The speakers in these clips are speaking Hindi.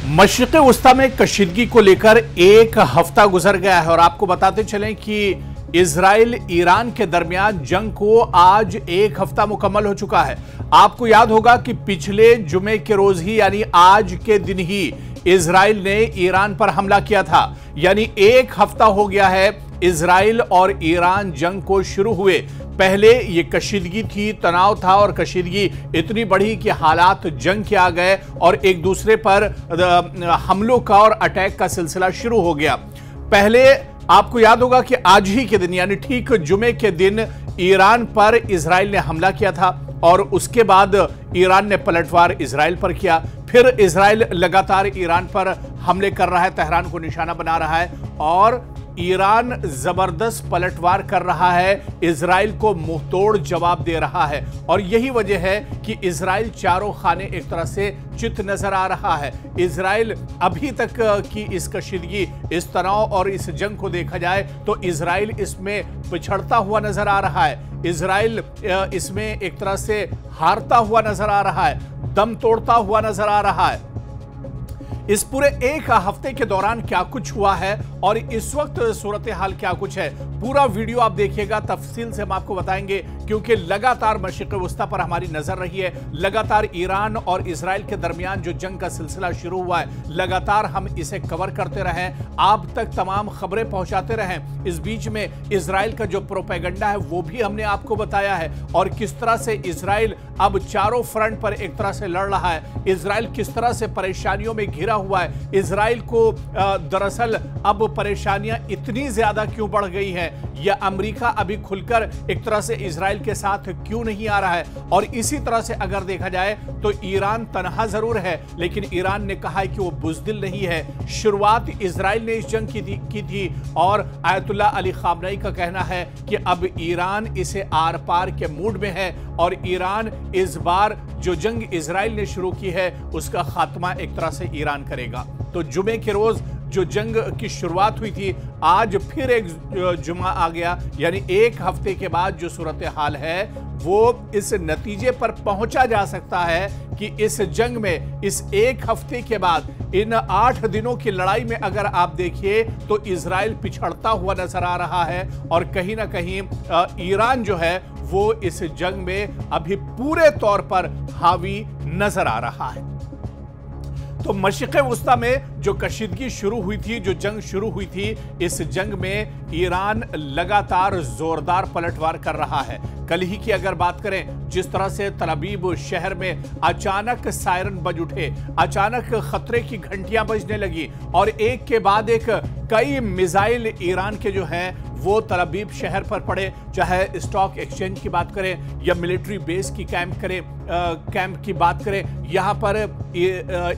मशरिक़ वस्ता में कशीदगी को लेकर एक हफ्ता गुजर गया है और आपको बताते चलें कि इजराइल ईरान के दरमियान जंग को आज एक हफ्ता मुकम्मल हो चुका है। आपको याद होगा कि पिछले जुमे के रोज ही यानी आज के दिन ही इजराइल ने ईरान पर हमला किया था। यानी एक हफ्ता हो गया है इजराइल और ईरान जंग को शुरू हुए। पहले ये कशीदगी थी, तनाव था और कशीदगी इतनी बढ़ी कि हालात जंग के आ गए और एक दूसरे पर हमलों का और अटैक का सिलसिला शुरू हो गया। पहले आपको याद होगा कि आज ही के दिन यानी ठीक जुमे के दिन ईरान पर इजराइल ने हमला किया था और उसके बाद ईरान ने पलटवार इजराइल पर किया। फिर इजराइल लगातार ईरान पर हमले कर रहा है, तेहरान को निशाना बना रहा है और ईरान जबरदस्त पलटवार कर रहा है, इजराइल को मुंहतोड़ जवाब दे रहा है। और यही वजह है कि इजराइल चारों खाने एक तरह से चित नजर आ रहा है। इजराइल अभी तक की इस कशीदगी, इस तनाव और इस जंग को देखा जाए तो इजराइल इसमें पिछड़ता हुआ नजर आ रहा है। इजराइल इसमें एक तरह से हारता हुआ नजर आ रहा है, दम तोड़ता हुआ नजर आ रहा है। इस पूरे एक हफ्ते के दौरान क्या कुछ हुआ है और इस वक्त सूरत हाल क्या कुछ है, पूरा वीडियो आप देखिएगा, तफसील से हम आपको बताएंगे क्योंकि लगातार मशरिक़ वस्ता पर हमारी नजर रही है। लगातार ईरान और इजराइल के दरमियान जो जंग का सिलसिला शुरू हुआ है, लगातार हम इसे कवर करते रहें, आप तक तमाम खबरें पहुंचाते रहें। इस बीच में इजराइल का जो प्रोपेगेंडा है वो भी हमने आपको बताया है और किस तरह से इजराइल अब चारों फ्रंट पर एक तरह से लड़ रहा है। इजराइल किस तरह से परेशानियों में घिरा हुआ है। इजराइल को दरअसल अब परेशानियां इतनी ज्यादा क्यों बढ़ गई हैं, या अमेरिका अभी खुलकर एक तरह से इजराइल के साथ क्यों नहीं आ रहा है। और इसी तरह से अगर देखा जाए तो ईरान तनहा जरूर है लेकिन ईरान ने कहा है कि वो बुज़दिल नहीं है। शुरुआत इजराइल ने इस जंग की थी और आयतुल्लाह अली खामनेई का कहना है कि अब ईरान इसे आर पार के मूड में है और ईरान इस बार जो जंग इजराइल ने शुरू की है उसका खात्मा एक तरह से ईरान करेगा। तो जुमे के रोज जो जंग की शुरुआत हुई थी, आज फिर एक जुमा आ गया। यानी एक हफ्ते के बाद जो सूरत हाल है वो इस नतीजे पर पहुंचा जा सकता है कि इस जंग में इस एक हफ्ते के बाद इन 8 दिनों की लड़ाई में अगर आप देखिए तो इजराइल पिछड़ता हुआ नजर आ रहा है और कहीं ना कहीं ईरान जो है वो इस जंग में अभी पूरे तौर पर हावी नजर आ रहा है। तो मशरिक़ वस्ता में जो कशीदगी शुरू हुई थी, जो जंग शुरू हुई थी, इस जंग में ईरान लगातार जोरदार पलटवार कर रहा है। कल ही की अगर बात करें, जिस तरह से तल अवीव शहर में अचानक सायरन बज उठे, अचानक खतरे की घंटियां बजने लगी और एक के बाद एक कई मिसाइल ईरान के जो हैं वो तल अवीव शहर पर पड़े। चाहे स्टॉक एक्सचेंज की बात करें या मिलिट्री बेस की कैंप की बात करें, यहाँ पर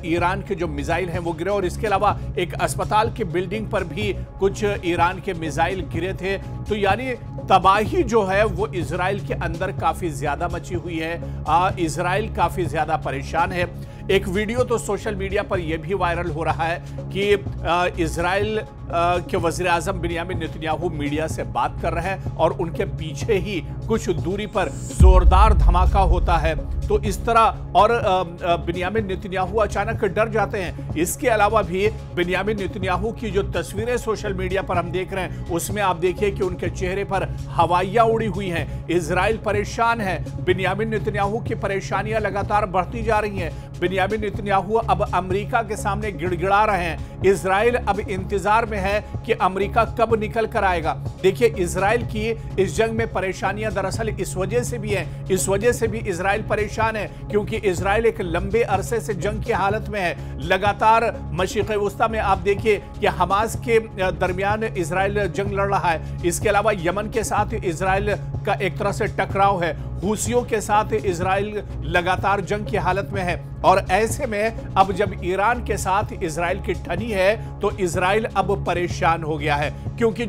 ईरान के जो मिसाइल हैं वो गिरे और इसके अलावा एक अस्पताल की बिल्डिंग पर भी कुछ ईरान के मिसाइल गिरे थे। तो यानी तबाही जो है वो इजराइल के अंदर काफी ज्यादा मची हुई है। इजराइल काफी ज्यादा परेशान है। एक वीडियो तो सोशल मीडिया पर यह भी वायरल हो रहा है कि इजराइल के वज़ीर आज़म बिन्यामिन नेतन्याहू मीडिया से बात कर रहे हैं और उनके पीछे ही कुछ दूरी पर जोरदार धमाका होता है। तो इस तरह और बिन्यामिन नेतन्याहू अचानक डर जाते हैं। इसके अलावा भी बिन्यामिन नेतन्याहू की जो तस्वीरें सोशल मीडिया पर हम देख रहे हैं उसमें आप देखिए कि उनके चेहरे पर हवाइयां उड़ी हुई हैं। इजराइल परेशान है, बिन्यामिन नेतन्याहू की परेशानियां लगातार बढ़ती जा रही हैं। बिन्यामिन नेतन्याहू अब अमेरिका के सामने गिड़गिड़ा रहे हैं। इजराइल अब इंतजार में है कि अमेरिका कब निकल कर आएगा। देखिए, इजराइल की इस जंग में परेशानियां दरअसल इस वजह से भी हैं, इस वजह से भी इजराइल परेशान है क्योंकि इजराइल एक लंबे अरसे से जंग की हालत में है। लगातार मशरिक़ वस्ता में आप देखिए कि हमास के दरमियान इजराइल जंग लड़ रहा है। इसके अलावा यमन के साथ इजराइल का एक तरह से टकराव है, हूसियों के साथ इजराइल लगातार जंग की हालत में है। और ऐसे में अब जब ईरान के साथ इजराइल की ठनी है तो इजराइल अब परेशान हो गया है क्योंकि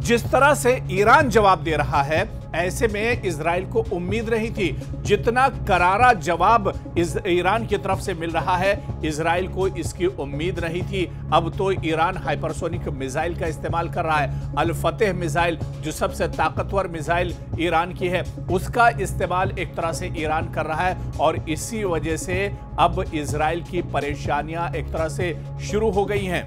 जिस तरह से ईरान जवाब दे रहा है ऐसे में इजराइल को उम्मीद नहीं थी। जितना करारा जवाब ईरान की तरफ से मिल रहा है, इजराइल को इसकी उम्मीद नहीं थी। अब तो ईरान हाइपरसोनिक मिसाइल का इस्तेमाल कर रहा है। अल फतेह मिसाइल, जो सबसे ताकतवर मिसाइल ईरान की है, उसका इस्तेमाल एक तरह से ईरान कर रहा है। और इसी वजह से अब इजराइल की परेशानियां एक तरह से शुरू हो गई हैं।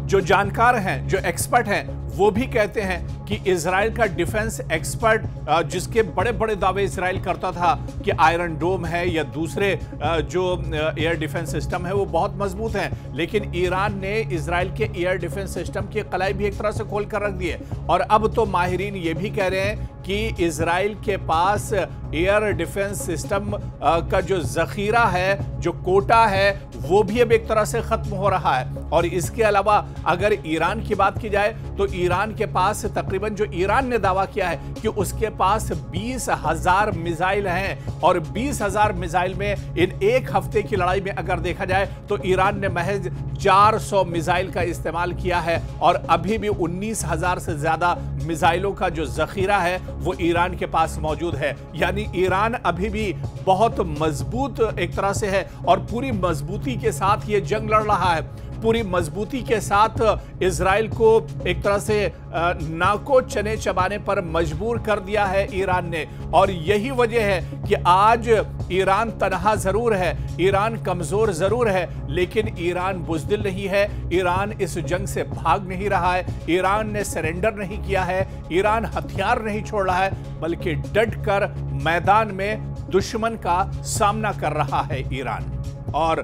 जो जानकार हैं, जो एक्सपर्ट हैं, वो भी कहते हैं कि इजराइल का डिफेंस एक्सपर्ट, जिसके बड़े बड़े दावे इजराइल करता था कि आयरन डोम है या दूसरे जो एयर डिफेंस सिस्टम है वो बहुत मजबूत हैं, लेकिन ईरान ने इजराइल के एयर डिफेंस सिस्टम की कलाई भी एक तरह से खोल कर रख दी है। और अब तो माहिरीन ये भी कह रहे हैं कि इजराइल के पास एयर डिफेंस सिस्टम का जो जखीरा है, जो कोटा है, वो भी अब एक तरह से खत्म हो रहा है। और इसके अलावा अगर ईरान की बात की जाए तो ईरान के पास तकरीबन, जो ईरान ने दावा किया है कि उसके पास 20,000 मिसाइल हैं, और 20,000 मिसाइल में इन एक हफ्ते की लड़ाई में अगर देखा जाए तो ईरान ने महज 400 मिसाइल का इस्तेमाल किया है। और अभी भी 19,000 से ज्यादा मिसाइलों का जो जखीरा है वो ईरान के पास मौजूद है। यानी ईरान अभी भी बहुत मजबूत एक तरह से है और पूरी मजबूती के साथ ये जंग लड़ रहा है। पूरी मजबूती के साथ इजराइल को एक तरह से नाको चने चबाने पर मजबूर कर दिया है ईरान ने। और यही वजह है कि आज ईरान तनहा जरूर है, ईरान कमजोर जरूर है, लेकिन ईरान बुज़दिल नहीं है। ईरान इस जंग से भाग नहीं रहा है, ईरान ने सरेंडर नहीं किया है, ईरान हथियार नहीं छोड़ रहा है, बल्कि डट कर मैदान में दुश्मन का सामना कर रहा है ईरान। और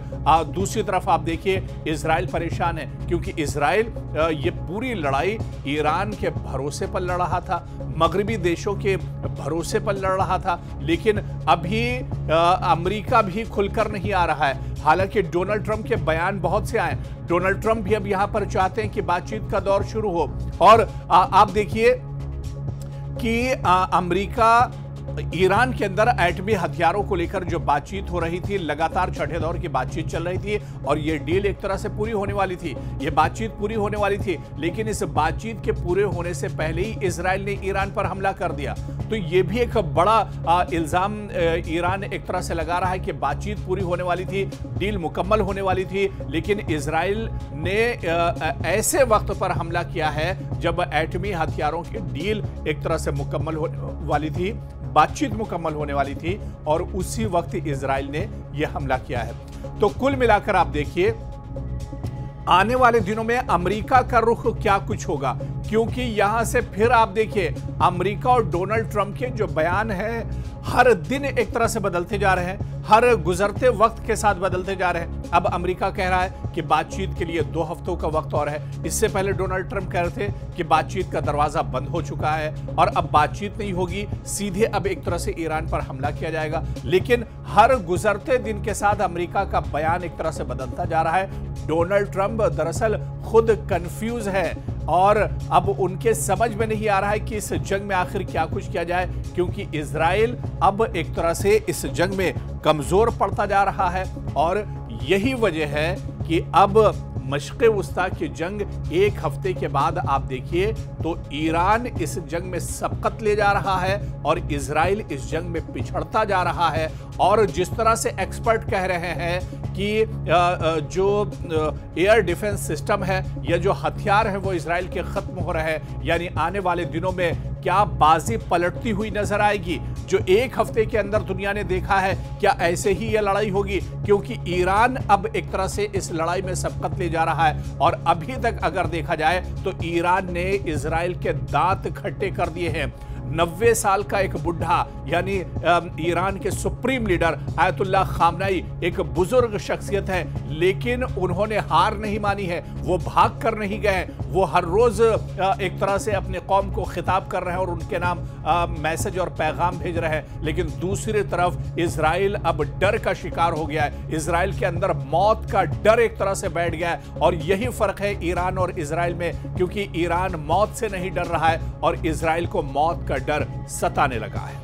दूसरी तरफ आप देखिए, इजराइल परेशान है, क्योंकि इजराइल ये पूरी लड़ाई ईरान के भरोसे पर लड़ रहा था, मगरबी देशों के भरोसे पर लड़ रहा था। लेकिन अभी अमेरिका भी खुलकर नहीं आ रहा है। हालांकि डोनाल्ड ट्रंप के बयान बहुत से आए, डोनाल्ड ट्रंप भी अब यहां पर चाहते हैं कि बातचीत का दौर शुरू हो। और आप देखिए कि अमेरिका ईरान के अंदर एटमी हथियारों को लेकर जो बातचीत हो रही थी, लगातार छठे दौर की बातचीत चल रही थी, और ये डील एक तरह से पूरी होने वाली थी, ये बातचीत पूरी होने वाली थी। लेकिन इस बातचीत के पूरे होने से पहले ही इजराइल ने ईरान पर हमला कर दिया। तो ये भी एक बड़ा इल्जाम ईरान एक तरह से लगा रहा है कि बातचीत पूरी होने वाली थी, डील मुकम्मल होने वाली थी, लेकिन इजराइल ने ऐसे वक्त पर हमला किया है जब एटमी हथियारों की डील एक तरह से मुकम्मल होने वाली थी, बातचीत मुकम्मल होने वाली थी, और उसी वक्त इजराइल ने यह हमला किया है। तो कुल मिलाकर आप देखिए, आने वाले दिनों में अमेरिका का रुख क्या कुछ होगा, क्योंकि यहां से फिर आप देखिए अमेरिका और डोनाल्ड ट्रंप के जो बयान हैं हर दिन एक तरह से बदलते जा रहे हैं, हर गुजरते वक्त के साथ बदलते जा रहे हैं। अब अमेरिका कह रहा है कि बातचीत के लिए 2 हफ्तों का वक्त और है। इससे पहले डोनाल्ड ट्रंप कह रहे थे कि बातचीत का दरवाजा बंद हो चुका है और अब बातचीत नहीं होगी, सीधे अब एक तरह से ईरान पर हमला किया जाएगा। लेकिन हर गुजरते दिन के साथ अमेरिका का बयान एक तरह से बदलता जा रहा है। डोनाल्ड ट्रंप दरअसल खुद कंफ्यूज है और अब उनके समझ में नहीं आ रहा है कि इस जंग में आखिर क्या कुछ किया जाए, क्योंकि इजराइल अब एक तरह से इस जंग में कमजोर पड़ता जा रहा है। और यही वजह है कि अब मशक़े वुस्ता की जंग एक हफ्ते के बाद आप देखिए तो ईरान इस जंग में सबकत ले जा रहा है और इजराइल इस जंग में पिछड़ता जा रहा है। और जिस तरह से एक्सपर्ट कह रहे हैं कि जो एयर डिफेंस सिस्टम है या जो हथियार हैं वो इजराइल के ख़त्म हो रहे हैं, यानी आने वाले दिनों में क्या बाजी पलटती हुई नजर आएगी। जो एक हफ्ते के अंदर दुनिया ने देखा है, क्या ऐसे ही यह लड़ाई होगी, क्योंकि ईरान अब एक तरह से इस लड़ाई में सबकत ले जा रहा है। और अभी तक अगर देखा जाए तो ईरान ने इजराइल के दांत खट्टे कर दिए हैं। 90 साल का एक बुढ़ा, यानी ईरान के सुप्रीम लीडर आयतुल्लाह खामनेई एक बुजुर्ग शख्सियत है, लेकिन उन्होंने हार नहीं मानी है, वो भाग कर नहीं गए। वो हर रोज एक तरह से अपने कौम को खिताब कर रहे हैं और उनके नाम मैसेज और पैगाम भेज रहे हैं। लेकिन दूसरी तरफ इजराइल अब डर का शिकार हो गया है, इजराइल के अंदर मौत का डर एक तरह से बैठ गया है। और यही फर्क है ईरान और इजराइल में, क्योंकि ईरान मौत से नहीं डर रहा है और इजराइल को मौत का डर सताने लगा है।